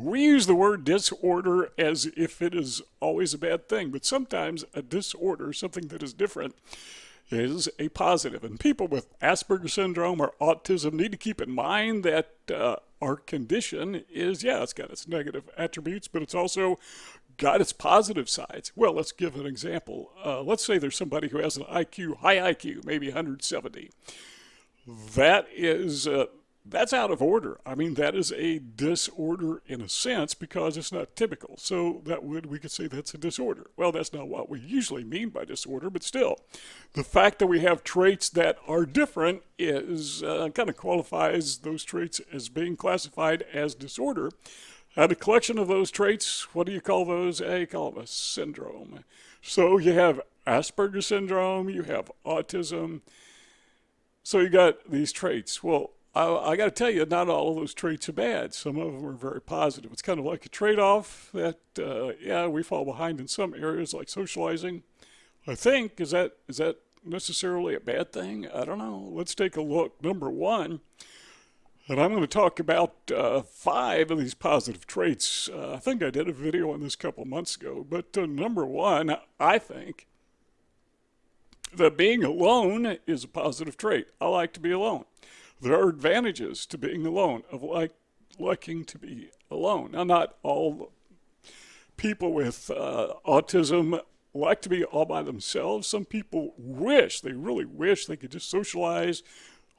We use the word disorder as if it is always a bad thing, but sometimes a disorder, something that is different, is a positive. And people with Asperger syndrome or autism need to keep in mind that our condition is, yeah, it's got its negative attributes, but it's also got its positive sides. Well, let's give an example. Let's say there's somebody who has an IQ, high IQ, maybe 170. That is that's out of order. I mean, that is a disorder in a sense because it's not typical. So we could say that's a disorder. Well, that's not what we usually mean by disorder, but still, the fact that we have traits that are different is kind of qualifies those traits as being classified as disorder. And a collection of those traits, what do you call those? You call them a syndrome. So you have Asperger syndrome, you have autism. So you got these traits. Well, I got to tell you, not all of those traits are bad. Some of them are very positive. It's kind of like a trade-off that, yeah, we fall behind in some areas like socializing. I think, is that necessarily a bad thing? I don't know. Let's take a look. Number one, and I'm going to talk about 5 of these positive traits. I think I did a video on this a couple months ago. But number one, I think that being alone is a positive trait. I like to be alone. There are advantages to being alone, of liking to be alone. Now, not all people with autism like to be all by themselves. Some people they really wish they could just socialize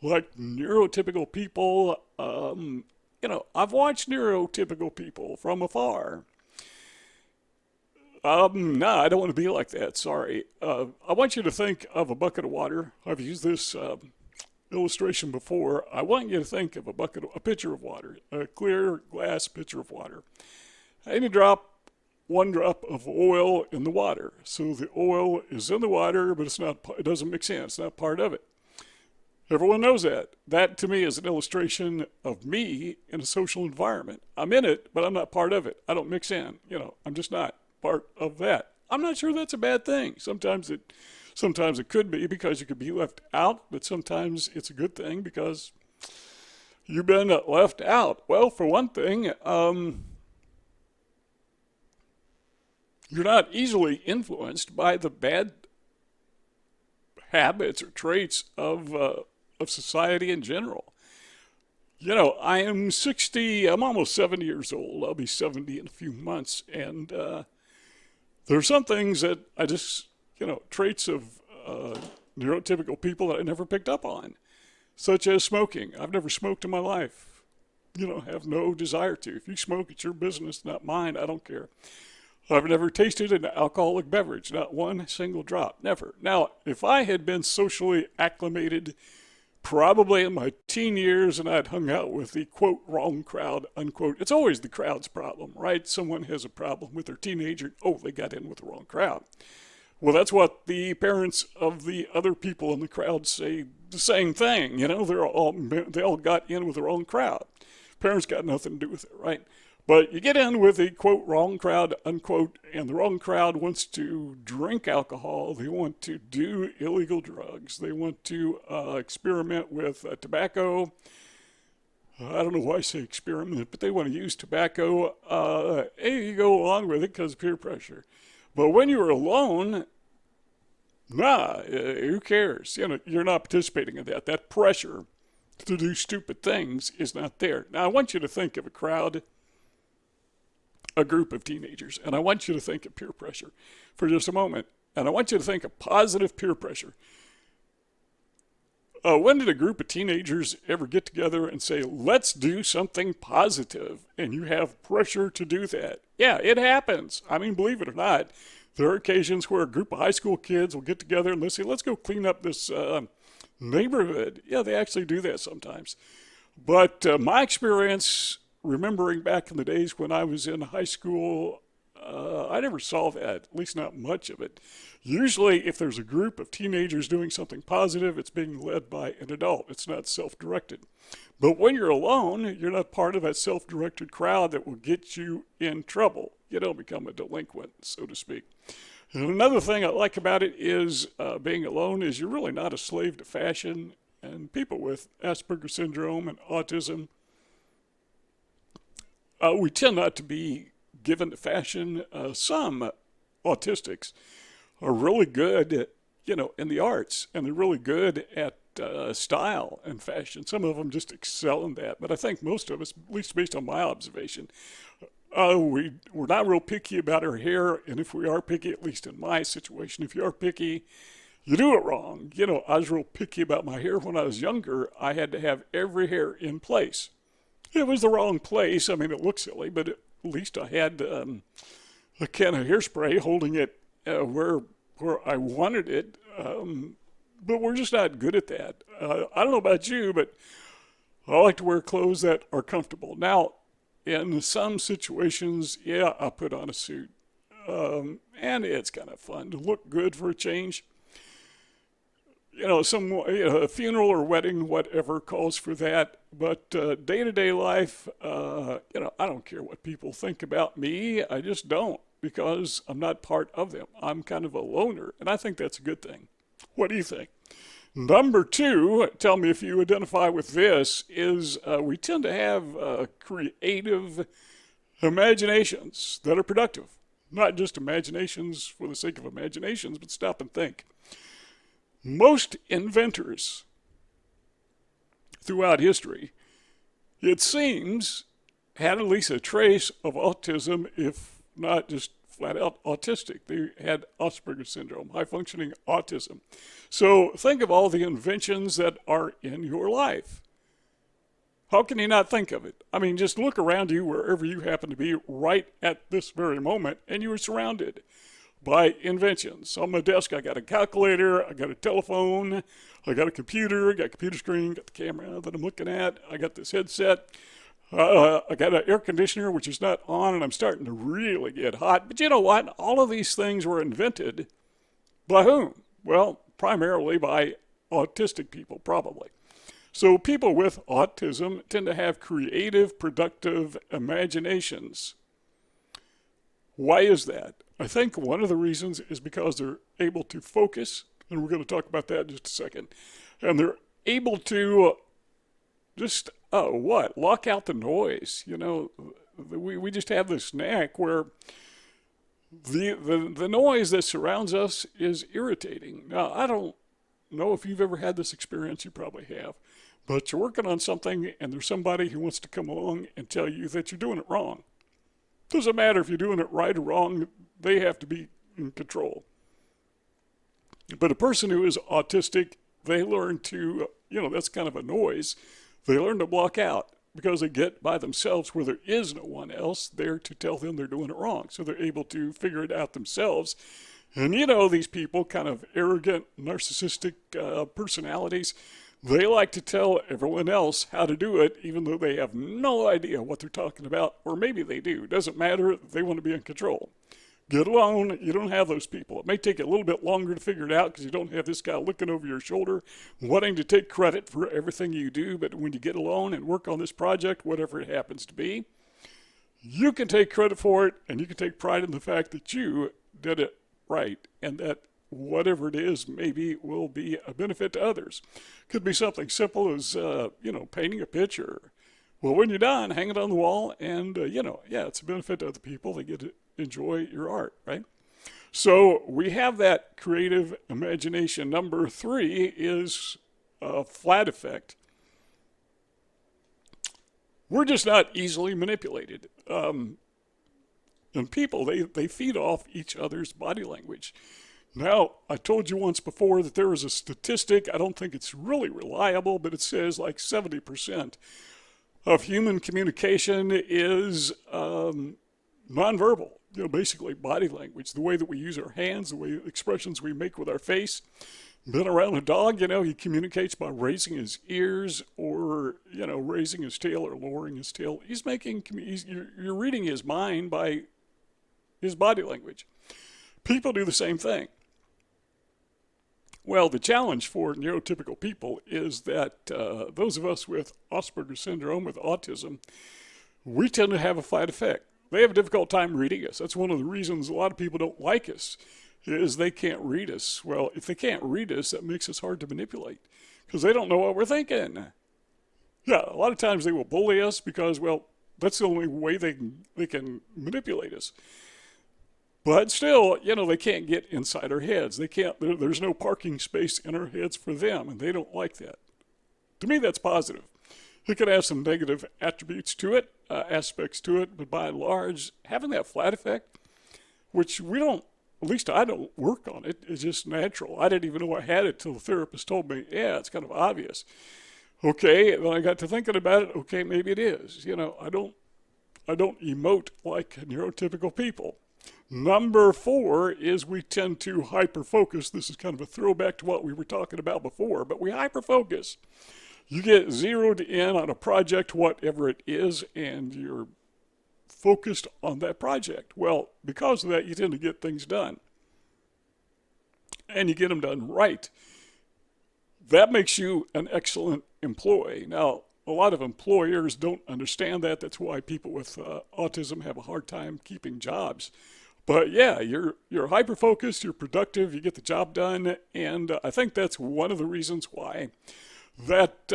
like neurotypical people. I've watched neurotypical people from afar. No, I don't want to be like that. Sorry. I want you to think of a bucket of water. I've used this illustration before. I want you to think of a pitcher of water, a clear glass pitcher of water. And you drop 1 drop of oil in the water. So the oil is in the water, but it doesn't mix in. It's not part of it. Everyone knows that. That to me is an illustration of me in a social environment. I'm in it, but I'm not part of it. I don't mix in. I'm just not part of that. I'm not sure that's a bad thing. Sometimes it could be because you could be left out, but sometimes it's a good thing because you've been left out. Well, for one thing, you're not easily influenced by the bad habits or traits of society in general. I am 60, I'm almost 70 years old. I'll be 70 in a few months. And there are some things that I just, traits of neurotypical people that I never picked up on, such as smoking. I've never smoked in my life. Have no desire to. If you smoke, it's your business, not mine. I don't care. I've never tasted an alcoholic beverage, not one single drop, never. Now, if I had been socially acclimated, probably in my teen years, and I'd hung out with the, quote, wrong crowd, unquote. It's always the crowd's problem, right? Someone has a problem with their teenager. Oh, they got in with the wrong crowd. Well, that's what the parents of the other people in the crowd say the same thing. They all got in with the wrong crowd. Parents got nothing to do with it, right? But you get in with the, quote, wrong crowd, unquote, and the wrong crowd wants to drink alcohol. They want to do illegal drugs. They want to experiment with tobacco. I don't know why I say experiment, but they want to use tobacco. And you go along with it because of peer pressure. But when you're alone, who cares? You're not participating in that. That pressure to do stupid things is not there. Now, I want you to think of a group of teenagers, and I want you to think of peer pressure for just a moment. And I want you to think of positive peer pressure. When did a group of teenagers ever get together and say, let's do something positive, and you have pressure to do that? Yeah, it happens. I mean, believe it or not, there are occasions where a group of high school kids will get together and they say, let's go clean up this neighborhood. Yeah, they actually do that sometimes. But my experience, remembering back in the days when I was in high school, I never saw that, at least not much of it. Usually, if there's a group of teenagers doing something positive, it's being led by an adult. It's not self-directed. But when you're alone, you're not part of that self-directed crowd that will get you in trouble. You don't become a delinquent, so to speak. And another thing I like about it is being alone is you're really not a slave to fashion. And people with Asperger syndrome and autism, we tend not to be given to fashion. Some autistics are really good, in the arts, and they're really good at style and fashion. Some of them just excel in that. But I think most of us, at least based on my observation, we're not real picky about our hair. And if we are picky, at least in my situation, if you are picky, you do it wrong. I was real picky about my hair when I was younger. I had to have every hair in place. It was the wrong place. I mean, it looks silly, but at least I had a can of hairspray holding it where I wanted it. But we're just not good at that. I don't know about you, but I like to wear clothes that are comfortable. Now, in some situations, yeah, I put on a suit. And it's kind of fun to look good for a change. A funeral or wedding, whatever calls for that. But day-to-day life, I don't care what people think about me. I just don't, because I'm not part of them. I'm kind of a loner, and I think that's a good thing. What do you think? Number 2, tell me if you identify with this, is we tend to have creative imaginations that are productive. Not just imaginations for the sake of imaginations, but stop and think. Most inventors throughout history, it seems, had at least a trace of autism, if not just flat out autistic. They had Asperger syndrome, high functioning autism. So think of all the inventions that are in your life. How can you not think of it? I mean, just look around you wherever you happen to be right at this very moment, and you are surrounded by inventions. On my desk, I got a calculator, I got a telephone, I got a computer, got a computer screen, got the camera that I'm looking at, I got this headset, I got an air conditioner, which is not on, and I'm starting to really get hot. But you know what? All of these things were invented by whom? Well, primarily by autistic people, probably. So people with autism tend to have creative, productive imaginations. Why is that? I think one of the reasons is because they're able to focus, and we're going to talk about that in just a second, and they're able to just, lock out the noise. We just have this knack where the noise that surrounds us is irritating. Now, I don't know if you've ever had this experience, you probably have, but you're working on something and there's somebody who wants to come along and tell you that you're doing it wrong. Doesn't matter if you're doing it right or wrong, they have to be in control. But a person who is autistic, they learn to, that's kind of a noise. They learn to block out because they get by themselves where there is no one else there to tell them they're doing it wrong. So they're able to figure it out themselves. And these people, kind of arrogant, narcissistic personalities, they like to tell everyone else how to do it, even though they have no idea what they're talking about, or maybe they do. It doesn't matter. They want to be in control. Get alone. You don't have those people. It may take a little bit longer to figure it out because you don't have this guy looking over your shoulder, wanting to take credit for everything you do. But when you get alone and work on this project, whatever it happens to be, you can take credit for it, and you can take pride in the fact that you did it right, and that whatever it is maybe will be a benefit to others. Could be something simple as, painting a picture. Well, when you're done, hang it on the wall, and, it's a benefit to other people. They get to enjoy your art, right? So we have that creative imagination. Number 3 is a flat effect. We're just not easily manipulated. And people, they feed off each other's body language. Now, I told you once before that there is a statistic, I don't think it's really reliable, but it says like 70% of human communication is nonverbal, basically body language, the way that we use our hands, the way expressions we make with our face. Been around a dog, he communicates by raising his ears or, raising his tail or lowering his tail. You're reading his mind by his body language. People do the same thing. Well, the challenge for neurotypical people is that those of us with Asperger syndrome, with autism, we tend to have a flat effect. They have a difficult time reading us. That's one of the reasons a lot of people don't like us, is they can't read us. Well, if they can't read us, that makes us hard to manipulate because they don't know what we're thinking. Yeah, a lot of times they will bully us because, That's the only way they can manipulate us. But still, they can't get inside our heads. They can't. There's no parking space in our heads for them, and they don't like that. To me, that's positive. It could have some negative attributes to it, aspects to it, but by and large, having that flat effect, which we don't, at least I don't work on it, is just natural. I didn't even know I had it till the therapist told me, yeah, it's kind of obvious. Okay, then I got to thinking about it. Okay, maybe it is. I don't emote like neurotypical people. Number 4 is we tend to hyper-focus. This is kind of a throwback to what we were talking about before, but we hyper-focus. You get zeroed in on a project, whatever it is, and you're focused on that project. Well, because of that, you tend to get things done. And you get them done right. That makes you an excellent employee. Now, a lot of employers don't understand that. That's why people with autism have a hard time keeping jobs. But yeah, you're hyper-focused, you're productive, you get the job done, and I think that's one of the reasons why that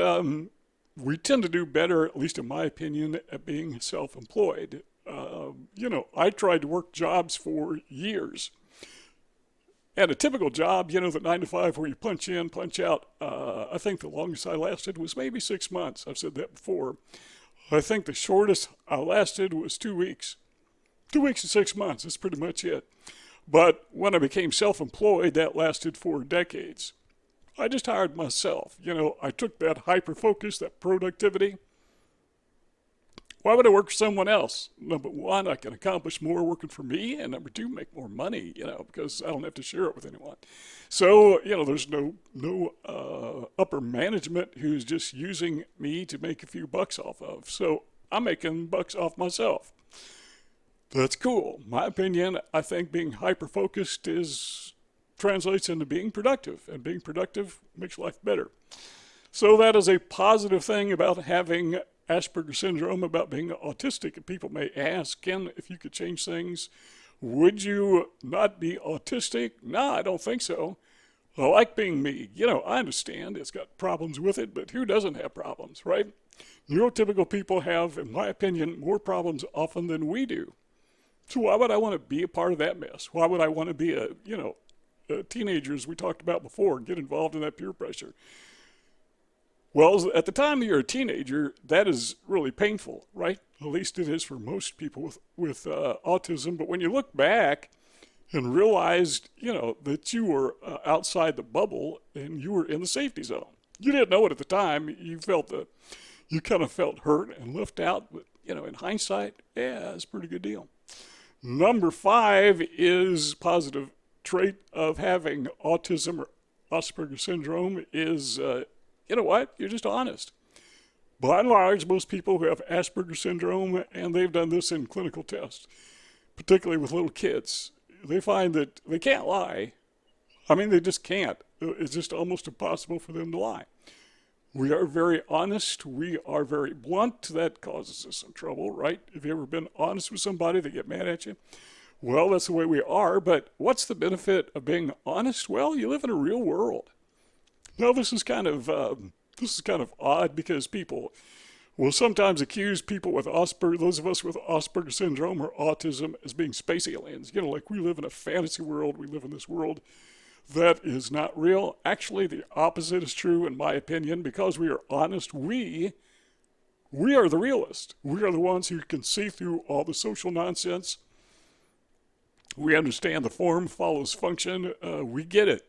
we tend to do better, at least in my opinion, at being self-employed. I tried to work jobs for years. And a typical job, the 9 to 5 where you punch in, punch out, I think the longest I lasted was maybe 6 months. I've said that before. I think the shortest I lasted was 2 weeks. 2 weeks and 6 months, that's pretty much it. But when I became self-employed, that lasted for decades. I just hired myself. I took that hyper-focus, that productivity. Why would I work for someone else? Number 1, I can accomplish more working for me, and number 2, make more money, because I don't have to share it with anyone. So, there's no upper management who's just using me to make a few bucks off of. So I'm making bucks off myself. That's cool. My opinion, I think being hyper-focused translates into being productive, and being productive makes life better. So that is a positive thing about having Asperger syndrome, about being autistic. And people may ask, Ken, if you could change things, would you not be autistic? No, I don't think so. I like being me. I understand it's got problems with it, but who doesn't have problems, right? Neurotypical people have, in my opinion, more problems often than we do. So why would I want to be a part of that mess? Why would I want to be a teenager, as we talked about before, and get involved in that peer pressure? Well, at the time you're a teenager, that is really painful, right? At least it is for most people with autism. But when you look back and realized, that you were outside the bubble and you were in the safety zone. You didn't know it at the time. You kind of felt hurt and left out. But, in hindsight, yeah, it's a pretty good deal. Number 5 is positive trait of having autism or Asperger syndrome is, you know what? You're just honest. By and large, most people who have Asperger syndrome, and they've done this in clinical tests, particularly with little kids, they find that they can't lie. I mean, they just can't. It's just almost impossible for them to lie. We are very honest. We are very blunt. That causes us some trouble, right? Have you ever been honest with somebody, they get mad at you? Well, that's the way we are, but what's the benefit of being honest? Well, you live in a real world. Now, this is kind of odd because people will sometimes accuse people with Asperger, those of us with Asperger syndrome or autism, as being space aliens. Like we live in a fantasy world. We live in this world that is not real. Actually, the opposite is true, in my opinion, because we are honest. We are the realists. We are the ones who can see through all the social nonsense. We understand the form follows function. We get it.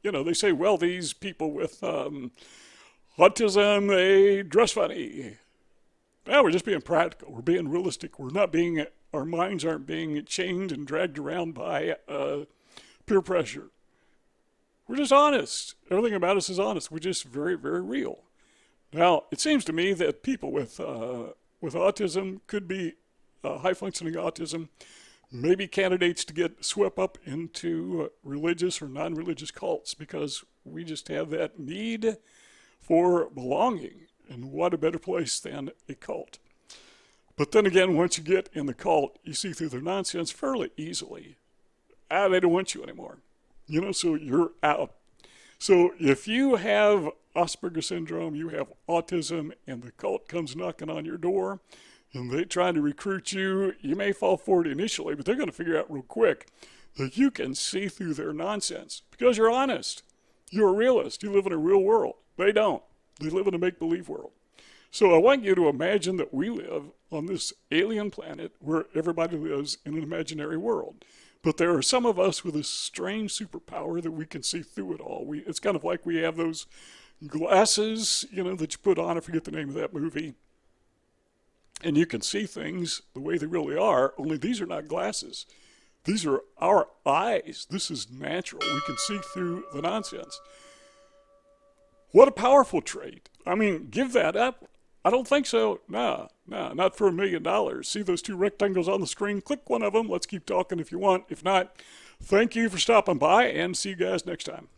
They say, well, these people with autism, they dress funny. Well, we're just being practical. We're being realistic. Our minds aren't being chained and dragged around by peer pressure. We're just honest. Everything about us is honest. We're just very, very real. Now, it seems to me that people with autism could be high-functioning autism, maybe candidates to get swept up into religious or non-religious cults because we just have that need for belonging. And what a better place than a cult. But then again, once you get in the cult, you see through their nonsense fairly easily. They don't want you anymore. So you're out. So if you have Asperger syndrome, you have autism, and the cult comes knocking on your door, and they're trying to recruit you, you may fall for it initially, but they're going to figure out real quick that you can see through their nonsense because you're honest. You're a realist. You live in a real world. They don't. They live in a make-believe world. So I want you to imagine that we live on this alien planet where everybody lives in an imaginary world. But there are some of us with a strange superpower that we can see through it all. It's kind of like we have those glasses, that you put on. I forget the name of that movie. And you can see things the way they really are, only these are not glasses. These are our eyes. This is natural. We can see through the nonsense. What a powerful trait. I mean, give that up. I don't think so. No, not for $1 million. See those 2 rectangles on the screen? Click one of them. Let's keep talking if you want. If not, thank you for stopping by and see you guys next time.